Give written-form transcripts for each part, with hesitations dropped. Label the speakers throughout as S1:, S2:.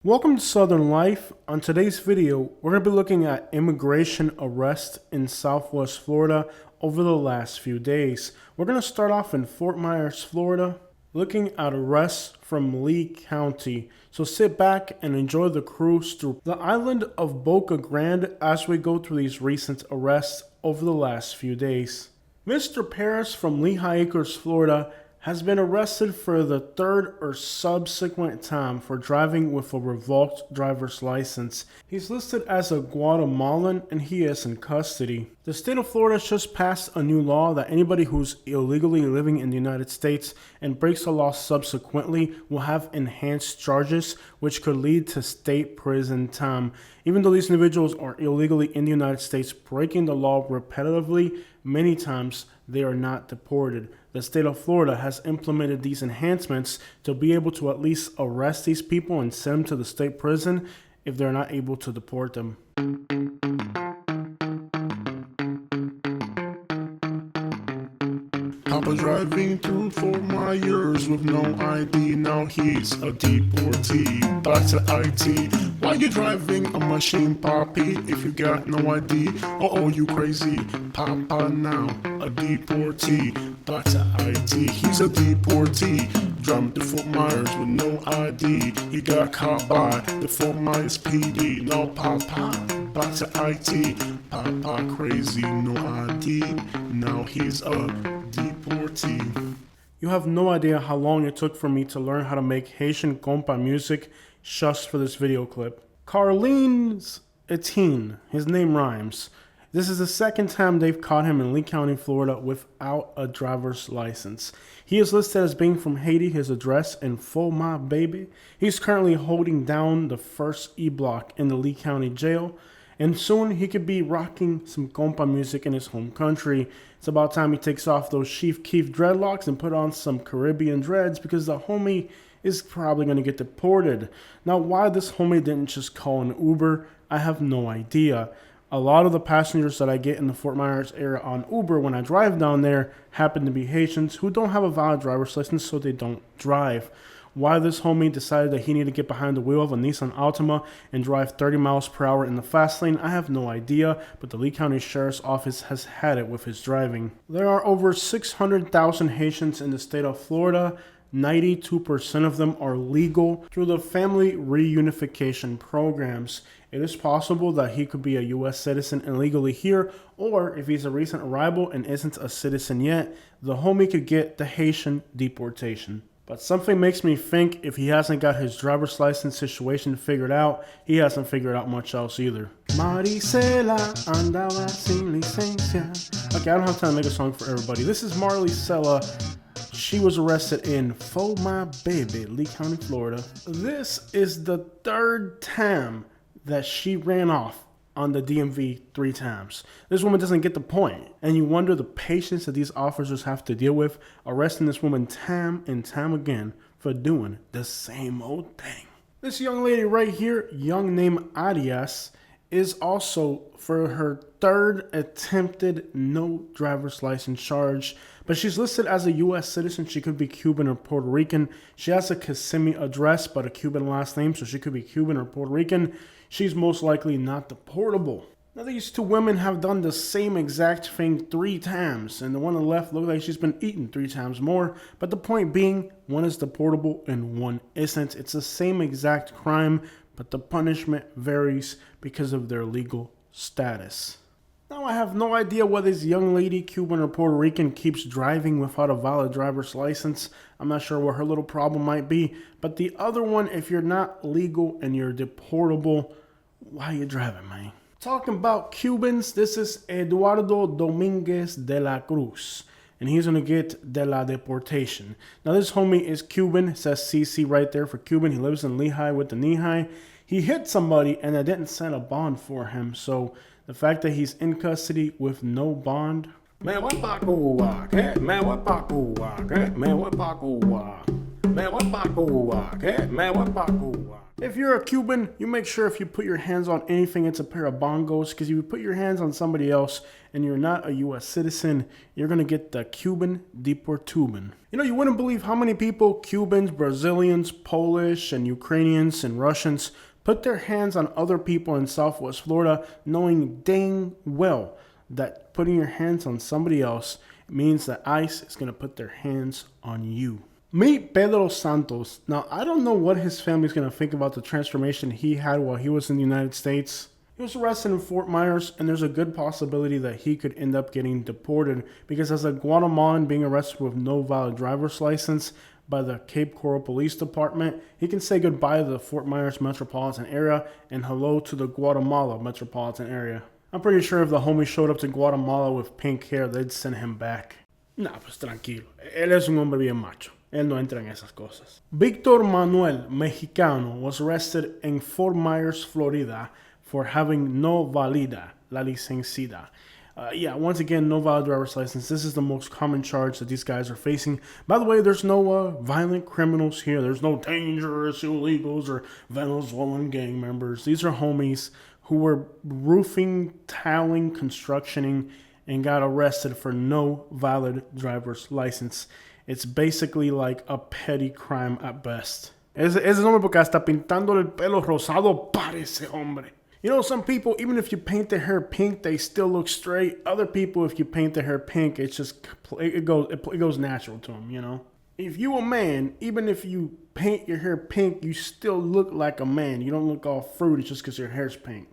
S1: Welcome to Southern Life. On today's video, we're going to be looking at immigration arrests in Southwest Florida over the last few days. We're going to start off in Fort Myers, Florida, looking at arrests from Lee County. So sit back and enjoy the cruise through the island of Boca Grande as we go through these recent arrests over the last few days. Mr. Paris from Lehigh Acres, Florida, has been arrested for the third or subsequent time for driving with a revoked driver's license. He's listed as a Guatemalan and he is in custody. The state of Florida just passed a new law that anybody who's illegally living in the United States and breaks the law subsequently will have enhanced charges, which could lead to state prison time. Even though these individuals are illegally in the United States breaking the law repetitively, many times they are not deported. The state of Florida has implemented these enhancements to be able to at least arrest these people and send them to the state prison if they're not able to deport them.
S2: Papa driving through Fort Myers with no ID, now he's a deportee. Back to IT. Why you driving a machine, Poppy, if you got no ID? Uh-oh, you crazy. Papa now, a deportee. Back to IT. He's a deportee. Driving to Fort Myers with no ID. He got caught by the Fort Myers PD. No Papa. Back to IT. Papa crazy, no ID. Now he's a deportee.
S1: You have no idea how long it took for me to learn how to make Haitian compa music just for this video clip. Carlene's Etienne, his name rhymes. This is the second time they've caught him in Lee County, Florida without a driver's license. He is listed as being from Haiti, his address in Fort My Baby. He's currently holding down the first E-block in the Lee County jail. And soon he could be rocking some compa music in his home country. It's about time he takes off those Chief Keef dreadlocks and put on some Caribbean dreads because the homie is probably going to get deported. Now, why this homie didn't just call an Uber, I have no idea. A lot of the passengers that I get in the Fort Myers area on Uber when I drive down there happen to be Haitians who don't have a valid driver's license, so they don't drive. Why this homie decided that he needed to get behind the wheel of a Nissan Altima and drive 30 miles per hour in the fast lane, I have no idea, but the Lee County Sheriff's Office has had it with his driving. There are over 600,000 Haitians in the state of Florida. 92% of them are legal through the family reunification programs. It is possible that he could be a U.S. citizen illegally here, or if he's a recent arrival and isn't a citizen yet, the homie could get the Haitian deportation. But something makes me think if he hasn't got his driver's license situation figured out, he hasn't figured out much else either. Maricela andaba sin licencia. Okay, I don't have time to make a song for everybody. This is Maricela. She was arrested in Fort My Baby, Lee County, Florida. This is the third time that she ran off on the DMV 3 times. This woman doesn't get the point. And you wonder the patience that these officers have to deal with, arresting this woman time and time again for doing the same old thing. This young lady right here, young name Arias, is also for her third attempted no driver's license charge, but she's listed as a U.S. citizen. She could be Cuban or Puerto Rican. She has a Kissimmee address, but a Cuban last name, so she could be Cuban or Puerto Rican. She's most likely not deportable. Now, these two women have done the same exact thing 3 times, and the one on the left looks like she's been eaten 3 times more, but the point being, one is deportable and one isn't. It's the same exact crime, but the punishment varies because of their legal status. Now, I have no idea why this young lady, Cuban or Puerto Rican, keeps driving without a valid driver's license. I'm not sure what her little problem might be. But the other one, if you're not legal and you're deportable, why are you driving, man? Talking about Cubans, this is Eduardo Dominguez de la Cruz. And he's going to get de la deportation. Now, this homie is Cuban. It says CC right there for Cuban. He lives in Lehigh with the knee-high. He hit somebody and they didn't set a bond for him. So the fact that he's in custody with no bond. Man, what Paco? Man, what Paco? Man, what Paco? Me voy pa' Cuba, ¿qué? Me voy pa' Cuba. If you're a Cuban, you make sure if you put your hands on anything, it's a pair of bongos, because if you put your hands on somebody else and you're not a U.S. citizen, you're going to get the Cuban deportation. You know, you wouldn't believe how many people, Cubans, Brazilians, Polish, and Ukrainians, and Russians, put their hands on other people in Southwest Florida, knowing dang well that putting your hands on somebody else means that ICE is going to put their hands on you. Meet Pedro Santos. Now, I don't know what his family's going to think about the transformation he had while he was in the United States. He was arrested in Fort Myers, and there's a good possibility that he could end up getting deported because as a Guatemalan being arrested with no valid driver's license by the Cape Coral Police Department, he can say goodbye to the Fort Myers metropolitan area and hello to the Guatemala metropolitan area. I'm pretty sure if the homie showed up to Guatemala with pink hair, they'd send him back. Nah, pues tranquilo. Él es un hombre bien macho. Él no entra en esas cosas. Víctor Manuel, Mexicano, was arrested in Fort Myers, Florida for having no valida, la licencida. Once again, no valid driver's license. This is the most common charge that these guys are facing. By the way, there's no violent criminals here. There's no dangerous illegals or Venezuelan gang members. These are homies who were roofing, tiling, constructioning, and got arrested for no valid driver's license. It's basically like a petty crime at best. Ese hombre porque hasta pintándole el pelo rosado parece hombre. You know, some people, even if you paint their hair pink, they still look straight. Other people, if you paint their hair pink, it's just, it goes natural to them, you know? If you a man, even if you paint your hair pink, you still look like a man. You don't look all fruity just because your hair's pink.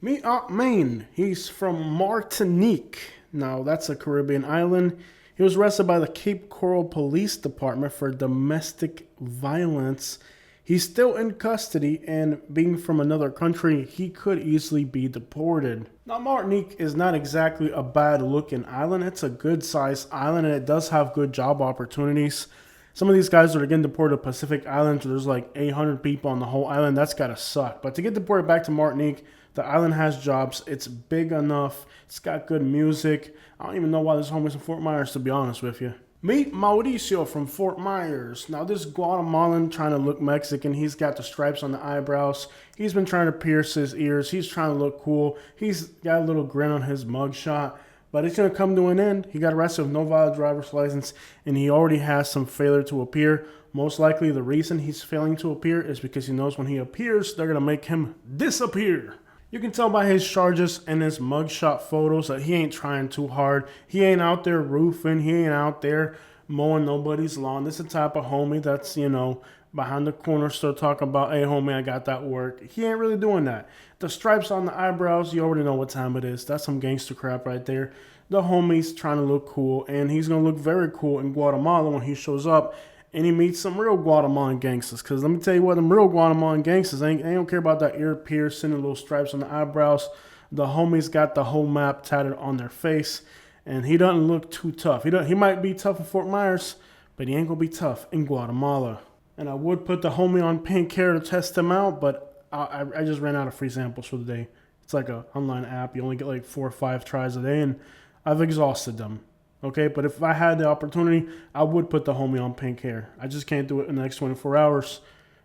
S1: Meet Aunt Maine. He's from Martinique. Now, that's a Caribbean island. He was arrested by the Cape Coral Police Department for domestic violence. He's still in custody, and being from another country, he could easily be deported. Now, Martinique is not exactly a bad-looking island. It's a good-sized island, and it does have good job opportunities. Some of these guys that are getting deported to Pacific Islands, where there's like 800 people on the whole island, that's gotta suck. But to get deported back to Martinique, the island has jobs. It's big enough. It's got good music. I don't even know why this homie's in Fort Myers, to be honest with you. Meet Mauricio from Fort Myers. Now, this Guatemalan trying to look Mexican. He's got the stripes on the eyebrows. He's been trying to pierce his ears. He's trying to look cool. He's got a little grin on his mugshot. But it's going to come to an end. He got arrested with no valid driver's license, and he already has some failure to appear. Most likely, the reason he's failing to appear is because he knows when he appears, they're going to make him disappear. You can tell by his charges and his mugshot photos that he ain't trying too hard. He ain't out there roofing. He ain't out there mowing nobody's lawn. This is the type of homie that's, you know, behind the corner still talking about, hey, homie, I got that work. He ain't really doing that. The stripes on the eyebrows, you already know what time it is. That's some gangster crap right there. The homie's trying to look cool, and he's going to look very cool in Guatemala when he shows up. And he meets some real Guatemalan gangsters. Because let me tell you what, them real Guatemalan gangsters, they don't care about that ear piercing and little stripes on the eyebrows. The homies got the whole map tatted on their face. And he doesn't look too tough. He might be tough in Fort Myers, but he ain't going to be tough in Guatemala. And I would put the homie on pink hair to test him out, but I just ran out of free samples for the day. It's like an online app. You only get like 4 or 5 tries a day, and I've exhausted them. Okay, but if I had the opportunity, I would put the homie on pink hair. I just can't do it in the next 24 hours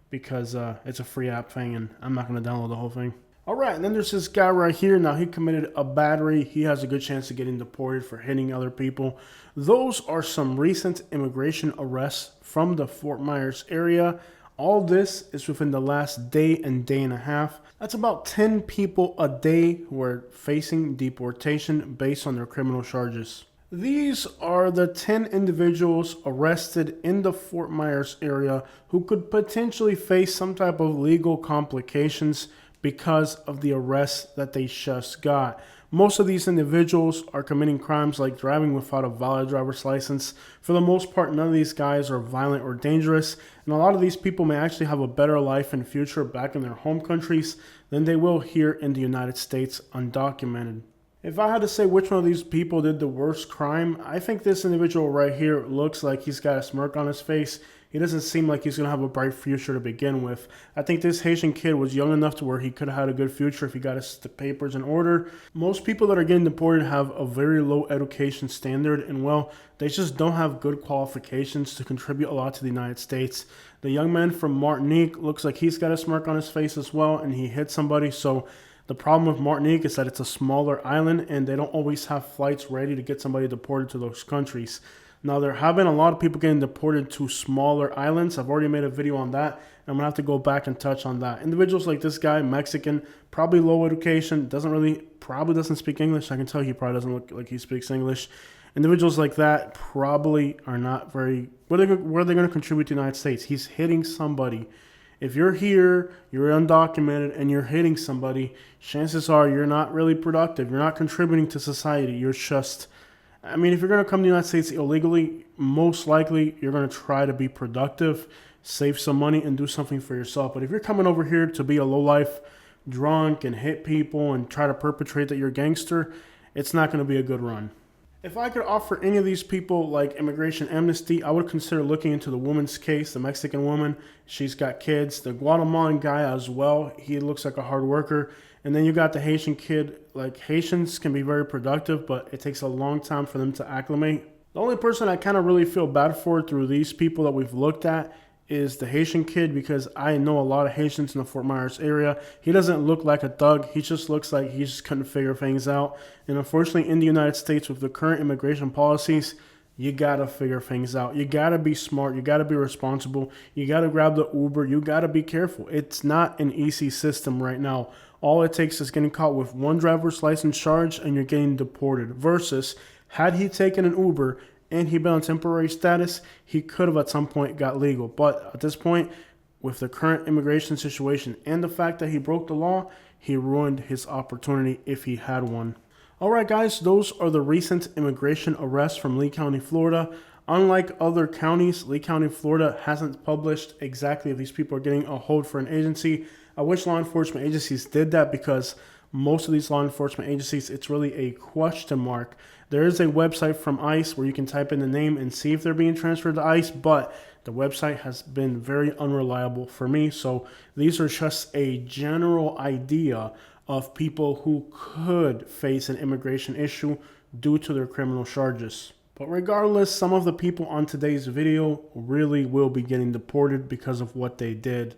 S1: because it's a free app thing, and I'm not going to download the whole thing. All right, and then there's this guy right here. Now, he committed a battery. He has a good chance of getting deported for hitting other people. Those are some recent immigration arrests from the Fort Myers area. All this is within the last day and day and a half. That's about 10 people a day who are facing deportation based on their criminal charges. These are the 10 individuals arrested in the Fort Myers area who could potentially face some type of legal complications because of the arrest that they just got. Most of these individuals are committing crimes like driving without a valid driver's license. For the most part, none of these guys are violent or dangerous, and a lot of these people may actually have a better life and future back in their home countries than they will here in the United States undocumented. If I had to say which one of these people did the worst crime, I think this individual right here looks like he's got a smirk on his face. he doesn't seem like he's going to have a bright future to begin with. I think this Haitian kid was young enough to where he could have had a good future if he got his papers in order. Most people that are getting deported have a very low education standard, and well, they just don't have good qualifications to contribute a lot to the United States. The young man from Martinique looks like he's got a smirk on his face as well, and he hit somebody. So the problem with Martinique is that it's a smaller island, and they don't always have flights ready to get somebody deported to those countries. Now, there have been a lot of people getting deported to smaller islands. I've already made a video on that, and I'm going to have to go back and touch on that. Individuals like this guy, Mexican, probably low education, probably doesn't speak English. I can tell he probably doesn't look like he speaks English. Individuals like that probably are not very, where are they going to contribute to the United States? He's hitting somebody. If you're here, you're undocumented, and you're hitting somebody, chances are you're not really productive. You're not contributing to society. You're just, I mean, if you're going to come to the United States illegally, most likely you're going to try to be productive, save some money, and do something for yourself. But if you're coming over here to be a lowlife, drunk, and hit people and try to perpetrate that you're a gangster, it's not going to be a good run. If I could offer any of these people like immigration amnesty, I would consider looking into the woman's case, the Mexican woman. She's got kids. The Guatemalan guy as well. He looks like a hard worker. And then you got the Haitian kid. Like, Haitians can be very productive, but it takes a long time for them to acclimate. The only person I kind of really feel bad for through these people that we've looked at is the Haitian kid, because I know a lot of Haitians in the Fort Myers area. He doesn't look like a thug. He just looks like he just couldn't figure things out. And unfortunately, in the United States, with the current immigration policies, you gotta figure things out. You gotta be smart. You gotta be responsible. You gotta grab the Uber. You gotta be careful. It's not an easy system right now. All it takes is getting caught with one driver's license charge and you're getting deported. Versus, had he taken an Uber and he'd been on temporary status, he could have at some point got legal. But at this point, with the current immigration situation and the fact that he broke the law, he ruined his opportunity if he had one. All right, guys, those are the recent immigration arrests from Lee County, Florida. Unlike other counties, Lee County, Florida hasn't published exactly if these people are getting a hold for an agency. I wish law enforcement agencies did that, because most of these law enforcement agencies, it's really a question mark. There is a website from ICE where you can type in the name and see if they're being transferred to ICE, but the website has been very unreliable for me. So these are just a general idea of people who could face an immigration issue due to their criminal charges. But regardless, some of the people on today's video really will be getting deported because of what they did.